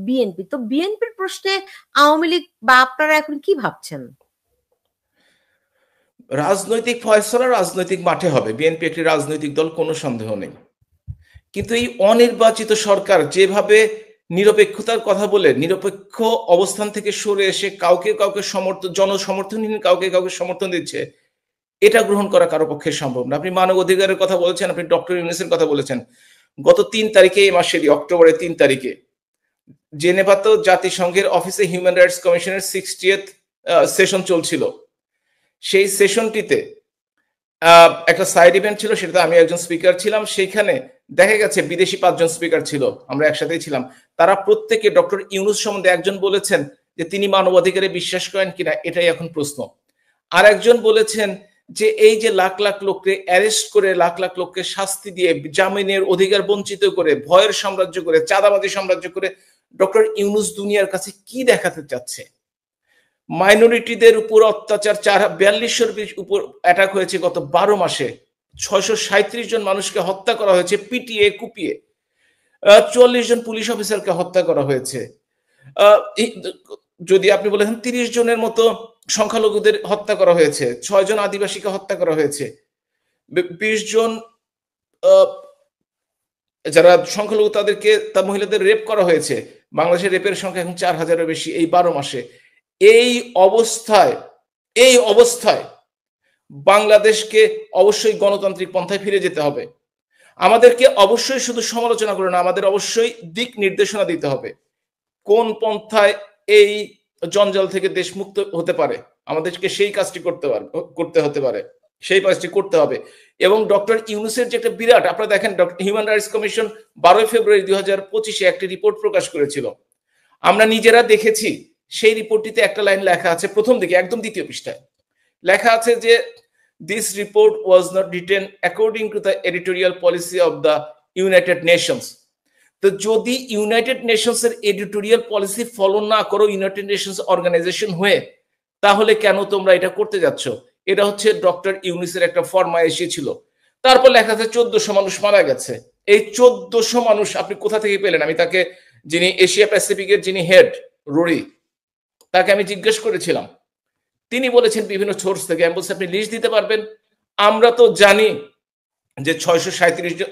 বিএনপি। তো বিএনপির প্রশ্নে আওয়ামী লীগ বা আপনারা এখন কি ভাবছেন? রাজনৈতিক ফয়সলা রাজনৈতিক মাঠে হবে। বিএনপি একটি রাজনৈতিক দল, কোনো সন্দেহ নেই। কিন্তু এই অনির্বাচিত সরকার যেভাবে নিরপেক্ষতার কথা বলে নিরপেক্ষ অবস্থান থেকে সরে এসে কাউকে কাউকে জনসমর্থনহীন কাউকে কাউকে সমর্থন দিচ্ছে, এটা গ্রহণ করা কারো পক্ষে সম্ভব না। আপনি মানব অধিকারের কথা বলেছেন, আপনি ডক্টর ইউনূসের কথা বলেছেন। গত ৩ তারিখে, এই মাসেরই অক্টোবরের ৩ তারিখে জেনেভাতে জাতিসংঘের অফিসে হিউম্যান রাইটস কমিশনের 60th সেশন চলছিল। সেই সেশনটিতে একটা সাইড ইভেন্ট ছিল, সেটাতে আমি একজন স্পিকার ছিলাম। সেইখানে দেখা গেছে বিদেশি 5 জন স্পিকার ছিল, আমরা একসাথেই ছিলাম। তারা প্রত্যেকে ডক্টর ইউনূস সম্বন্ধে একজন বলেছেন যে তিনি মানবাধিকারে বিশ্বাস করেন কিনা, এটাই এখন প্রশ্ন। আর একজন বলেছেন যে এই যে লাখ লাখ লোককে অ্যারেস্ট করে, লাখ লাখ লোককে শাস্তি দিয়ে, জামিনের অধিকার বঞ্চিত করে, ভয়ের সাম্রাজ্য করে, চাঁদাবাজি সাম্রাজ্য করে ডক্টর ইউনূস দুনিয়ার কাছে কি দেখাতে চাচ্ছে। মাইনরিটিদের উপর অত্যাচার, 4200-এর উপর অ্যাটাক হয়েছে গত 12 মাসে। 637 জন মানুষকে হত্যা করা হয়েছে পিটিয়ে কুপিয়ে। 44 জন পুলিশ অফিসারকে হত্যা করা হয়েছে। যদি আপনি বলেন 30 জনের মতো সংখ্যালঘুদের হত্যা করা হয়েছে, 6 জন আদিবাসীকে হত্যা করা হয়েছে, 20 জন যারা সংখ্যালঘু তাদেরকে, মহিলাদের রেপ করা হয়েছে। বাংলাদেশের রেপের সংখ্যা এখন 4000-এর বেশি এই 12 মাসে। এই অবস্থায় বাংলাদেশকে অবশ্যই গণতান্ত্রিক পন্থায় ফিরে যেতে হবে। আমাদেরকে অবশ্যই শুধু সমালোচনা করে না, আমাদের অবশ্যই দিক নির্দেশনা দিতে হবে কোন পন্থায় এই জঞ্জাল থেকে দেশ মুক্ত হতে পারে। আমাদেরকে সেই কাজটি করতে হবে। এবং ডক্টর ইউনূসের যে একটা বিরাট, আপনারা দেখেন হিউম্যান রাইটস কমিশন 12 ফেব্রুয়ারি 2025-এ একটি রিপোর্ট প্রকাশ করেছিল। আমরা নিজেরা দেখেছি। সেই রিপোর্টটিতে একটা লাইন লেখা আছে, প্রথম দিকে একদম দ্বিতীয় পৃষ্ঠায় লেখা আছে যে this report was not written according to the editorial policy of the United Nations. তো যদি ইউনাইটেড নেশনস এর এডিটোরিয়াল পলিসি ফলো না করো ইউনাইটেড নেশনস অর্গানাইজেশন হয়ে, তাহলে কেন তোমরা এটা করতে যাচ্ছ? এটা হচ্ছে ডক্টর ইউনূসের একটা ফরমায়েশি ছিল। তারপর লেখা আছে 1400 মানুষ মারা গেছে। এই 1400 মানুষ আপনি কোথা থেকে পেলেন? আমি তাকে, যিনি এশিয়া প্যাসিফিকের যিনি হেড রুরি, তাকে আমি জিজ্ঞেস করেছিলাম। তিনি বলেছেন বিভিন্ন সোর্স থেকে। আমি বলছি আপনি লিস্ট দিতে পারবেন? আমরা তো জানি যে 637 জন,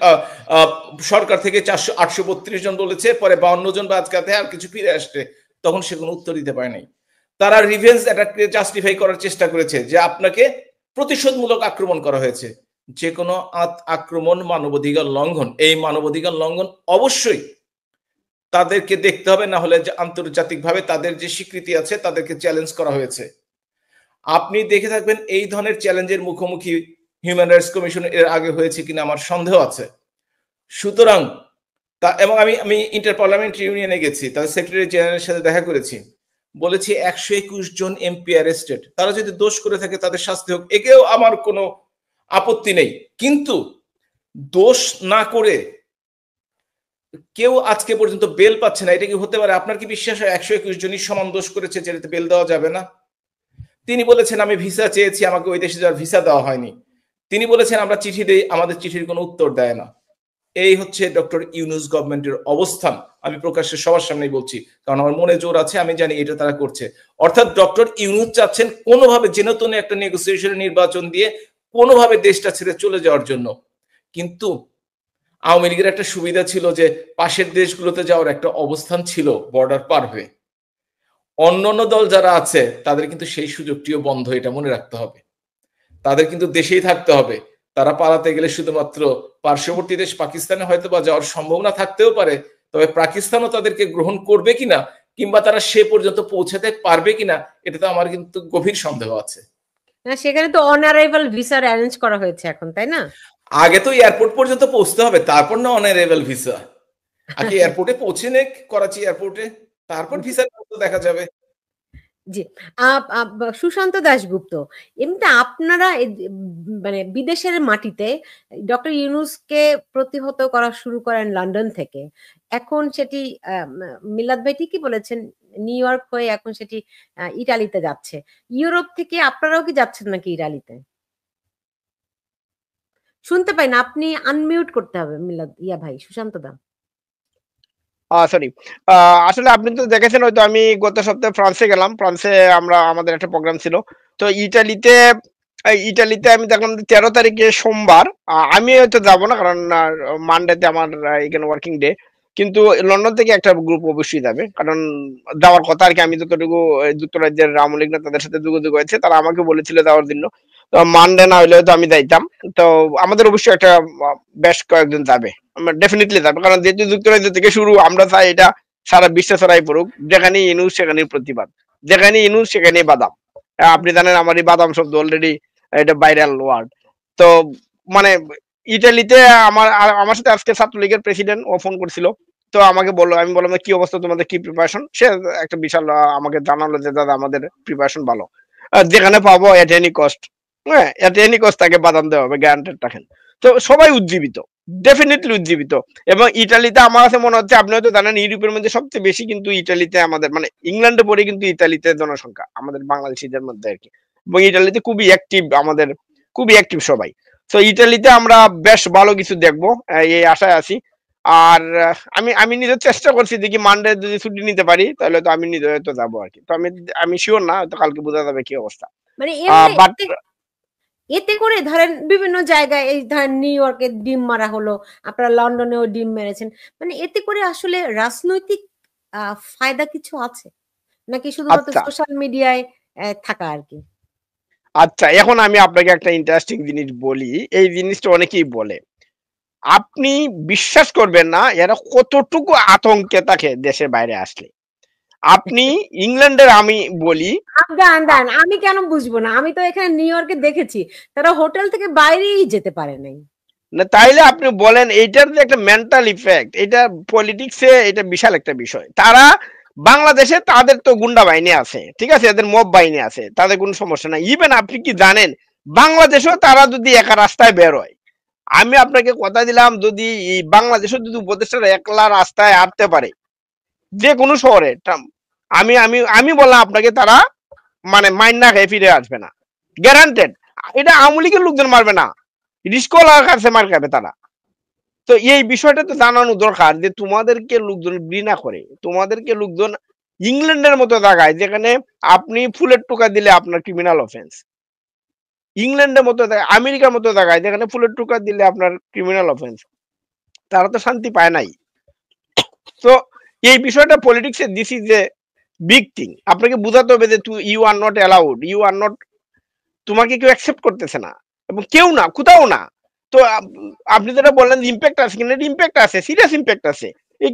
সরকার থেকে 832 জন বলেছে, পরে 52 জন বাদ কাতে আর কিছু ফিরে আসছে। তখন সে কোনো উত্তর দিতে পারে নাই। তারা রিভেঞ্জ অ্যাটাককে জাস্টিফাই করার চেষ্টা করেছে যে আপনাকে প্রতিশোধমূলক আক্রমণ করা হয়েছে। যে কোনো আক্রমণ মানবাধিকার লঙ্ঘন। এই মানবাধিকার লঙ্ঘন অবশ্যই তাদেরকে দেখতে হবে, না হলে যে আন্তর্জাতিকভাবে তাদের যে স্বীকৃতি আছে তাদেরকে চ্যালেঞ্জ করা হয়েছে। আপনি দেখে থাকবেন এই ধরনের চ্যালেঞ্জের মুখোমুখি হিউম্যান রাইটস কমিশন এর আগে হয়েছে কিনা আমার সন্দেহ আছে। সুতরাং এবং আমি ইন্টার পার্লামেন্টারি ইউনিয়নে গেছি, তাদের সেক্রেটারি জেনারেলের সাথে দেখা করেছি, বলেছি 121 জন এমপি অ্যারেস্টেড। তারা যদি দোষ করে থাকে তাদের শাস্তি হোক, একেও আমার কোনো আপত্তি নেই। কিন্তু দোষ না করে কেউ আজকে পর্যন্ত বেল পাচ্ছে না, এটা কি হতে পারে? আপনার কি বিশ্বাস হয় 121 জনই সমান দোষ করেছে যেটাতে বেল দেওয়া যাবে না? তিনি বলেছেন আমি ভিসা চেয়েছি, আমাকে ওই দেশে যাওয়ার ভিসা দেওয়া হয়নি। তিনি বলেছেন আমরা চিঠি দেই, আমাদের চিঠির কোনো উত্তর দেয় না। এই হচ্ছে ডক্টর ইউনূস গভর্নমেন্টের অবস্থান। আমি প্রকাশ্যে সবার সামনেই বলছি, কারণ আমার মনে জোর আছে, আমি জানি এটা তারা করছে। অর্থাৎ ডক্টর ইউনূস চাচ্ছেন কোনোভাবে জেনেতনে একটা নেগোসিয়েশনের নির্বাচন দিয়ে কোনোভাবে দেশটা ছেড়ে চলে যাওয়ার জন্য। কিন্তু আওয়ামী লীগের একটা সুবিধা ছিল যে পাশের দেশগুলোতে যাওয়ার একটা অবস্থান ছিল বর্ডার পার হয়ে। অন্যান্য দল যারা আছে তাদের কিন্তু সেই সুযোগটিও বন্ধ, এটা মনে রাখতে হবে। তাদের কিন্তু দেশেই থাকতে হবে। তারা পালাতে গেলে শুধুমাত্র পার্শ্ববর্তী দেশ পাকিস্তানে হয়তো বা যাওয়ার সম্ভাবনা থাকতেও পারে, তবে পাকিস্তানও তাদেরকে গ্রহণ করবে কিনা কিংবা তারা সে পর্যন্ত পৌঁছাতে পারবে কিনা, এটা তো আমার কিন্তু গভীর সন্দেহ আছে। না, সেখানে তো অন অ্যারাইভাল ভিসার অ্যারেঞ্জ করা হয়েছে এখন, তাই না? আগে তো এয়ারপোর্ট পর্যন্ত পৌঁছতে হবে, তারপর না অন অ্যারাইভাল ভিসা। আগে এয়ারপোর্টে পৌঁছে নে, করাচি এয়ারপোর্টে, তারপর ভিসার দেখা যাবে। জি। সুশান্ত দাশগুপ্ত, এমনিতে আপনারা মানে বিদেশের মাটিতে ডক্টর ইউনূসকে প্রতিহত করা শুরু করেন লন্ডন থেকে। এখন সেটি মিলাদ ভাই ঠিকই বলেছেন, নিউ ইয়র্ক হয়ে এখন সেটি ইটালিতে যাচ্ছে। ইউরোপ থেকে আপনারাও কি যাচ্ছেন নাকি ইটালিতে? শুনতে পাই না। আপনি আনমিউট করতে হবে মিলাদ ভাই, সুশান্ত দা। সরি। আসলে আপনি তো দেখেছেন হয়তো আমি গত সপ্তাহে ফ্রান্সে গেলাম। ফ্রান্সে আমাদের একটা প্রোগ্রাম ছিল। তো ইটালিতে আমি দেখলাম যে 13 তারিখে সোমবার আমি হয়তো যাব না, কারণ মানডেতে আমার এখানে ওয়ার্কিং ডে। কিন্তু লন্ডন থেকে একটা গ্রুপ অবশ্যই যাবে, কারণ যাওয়ার কথা আর কি। আমি যতটুকু যুক্তরাজ্যের আওয়ামী লীগ তাদের সাথে যোগাযোগ হয়েছে, তারা আমাকে বলেছিল যাওয়ার জন্য। তো মানডে না হলে হয়তো আমি যাইতাম। তো আমাদের অবশ্যই একটা বেশ কয়েকজন যাবে, ডেফিনেটলি যাবে, কারণ যেহেতু যুক্তরাজ্য থেকে শুরু, আমরা চাই এটা সারা বিশ্বে ছড়াই পড়ুক। যেখানে ইনুস সেখানে প্রতিবাদ, যেখানে ইনুস সেখানে বাদাম। আপনি জানেন আমার এই বাদাম শব্দ অলরেডি এটা ভাইরাল ওয়ার্ড। তো মানে ইটালিতে আমার সাথে আজকে ছাত্রলীগের প্রেসিডেন্ট ও ফোন করছিল। তো আমাকে বললো, আমি বললাম কি অবস্থা তোমাদের, কি প্রিপারেশন? সে একটা বিশাল আমাকে জানালো যে দাদা আমাদের প্রিপারেশন ভালো, যেখানে পাবো এট এনি কস্ট, হ্যাঁ এট এনি কস্ট তাকে বাদাম দেওয়া হবে, গ্যারান্টেড রাখেন। তো সবাই উজ্জীবিত, ডেফিনেটলি উজ্জীবিত। এবং ইটালিতে আমার কাছে মনে হচ্ছে, আপনি হয়তো জানেন ইউরোপের মধ্যে সবচেয়ে বেশি কিন্তু ইটালিতে আমাদের, মানে ইংল্যান্ডে পরে কিন্তু ইটালিতে জনসংখ্যা আমাদের বাংলাদেশিদের মধ্যে আর কি। এবং ইটালিতে খুবই অ্যাক্টিভ, আমাদের খুবই অ্যাক্টিভ সবাই। তো ইটালিতে আমরা বেশ ভালো কিছু দেখবো, এই আশায় আছি। আর আমি নিজের চেষ্টা করছি, দেখি মানডে যদি ছুটি নিতে পারি তাহলে তো আমি নিজে হয়তো যাবো আর কি। তো আমি শিওর না, হয়তো কালকে বোঝা যাবে কি অবস্থা। মানে বাট এতে করে ধরেন বিভিন্ন জায়গায়, এই ধরেন নিউ ইয়র্কে ডিম মারা হলো, আপনারা লন্ডনেও ডিম মেরেছেন, মানে এতে করে আসলে রাজনৈতিক ফায়দা কিছু আছে নাকি শুধুমাত্র আচ্ছা সোশ্যাল মিডিয়ায় থাকা আর কি? আচ্ছা, এখন আমি আপনাকে একটা ইন্টারেস্টিং জিনিস বলি। এই জিনিসটা অনেকেই বলে, আপনি বিশ্বাস করবেন না এরা কতটুকু আতঙ্কে থাকে দেশের বাইরে আসলে। আপনি ইংল্যান্ডের, আমি বলি দাঁড়ান দাঁড়ান, আমি কেন বুঝবো না? আমি তো এখানে নিউ ইয়র্কে দেখেছি তারা হোটেল থেকে বাইরেই যেতে পারে নাই। না, তাইলে আপনি বলেন এইটার যে একটা মেন্টাল ইফেক্ট, এটা পলিটিক্সে এটা বিশাল একটা বিষয়। তারা বাংলাদেশে তাদের তো গুন্ডা বাহিনী আছে, ঠিক আছে, এদের মব বাহিনী আছে, তাদের কোনো সমস্যা নাই। ইভেন আপনি কি জানেন বাংলাদেশেও তারা যদি একা রাস্তায় বের হয়, আমি আপনাকে কথা দিলাম, যদি এই বাংলাদেশেও যদি উপদেষ্টারা একলা রাস্তায় হাঁটতে পারে যে কোনো শহরে, আমি আমি আমি বললাম আপনাকে, তারা মানে মাইন না খেয়ে ফিরে আসবে না, গ্যারান্টেড। এটা আওয়ামী লীগের লোকজন মারবে না, রিস্কলার কাছে মার খাবে তারা। তো এই বিষয়টা তো জানানো দরকার যে তোমাদেরকে লোকজন ঘৃণা করে, তোমাদেরকে লোকজন ইংল্যান্ডের মতো জায়গায়, যেখানে আপনি ফুলের টোকা দিলে আপনার ক্রিমিনাল অফেন্স, ইংল্যান্ডের মতো জায়গায়, আমেরিকার মতো জায়গায় যেখানে ফুলের টোকা দিলে আপনার ক্রিমিনাল অফেন্স, তারা তো শান্তি পায় নাই। তো এই বিষয়টা পলিটিক্সে this is a big thing. আপনাকে বোঝাতে হবে যে you are not allowed, you are not, তোমাকে কেউ অ্যাকসেপ্ট করতেছে না, এবং কেউ না, কোথাও না। তো আপনি যেটা বললেন ইম্প্যাক্ট আছে কিনা, ইম্প্যাক্ট আছে, সিরিয়াস ইম্প্যাক্ট আছে। এই